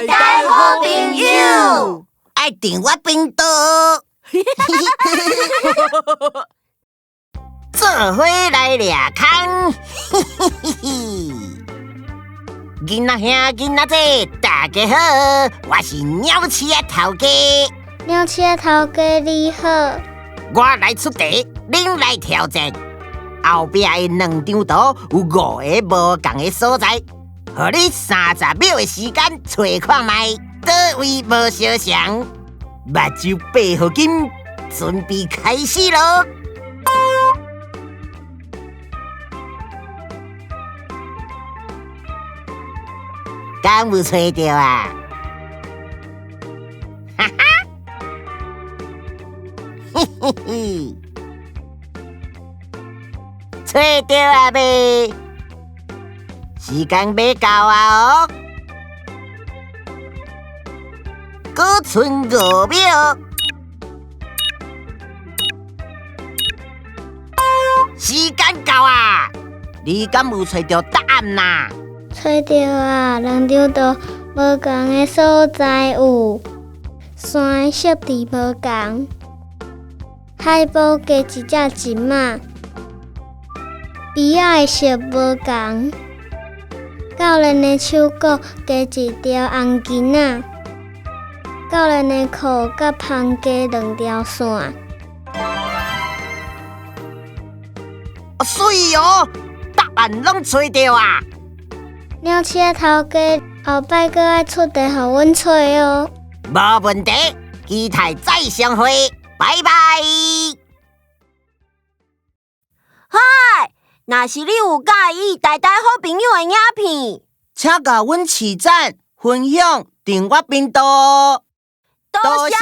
大大好朋友，爱订我频道，做伙来掠空，囡仔兄囡仔姐，大家好，我是鸟鼠仔头家。鸟鼠仔头家你好，我来出题，恁来挑战。后壁的2张图有5个无同的所在，予你30秒的时间找看卖，倒位无相像。目睭闭好紧，准备开始咯！敢有找到啊？哈哈，嘿嘿嘿，找到啊未？时间要到啊哦！还剩5秒，时间到啊！你敢有找到答案呐？找到啊！2张图无同的所在有：山的色地无同，海报加一只金马，鼻仔的色无同，教练的手骨加一条红巾仔。教练的裤甲旁加2条线。水哦，答案拢找到啊！鸟鼠仔头家，后摆阁爱出题，互阮找哦。无问题，期待再相会，拜拜。嗨，若是你有介意大大好朋友的影片，请甲阮取赞、分享、订阅频道哦。多谢。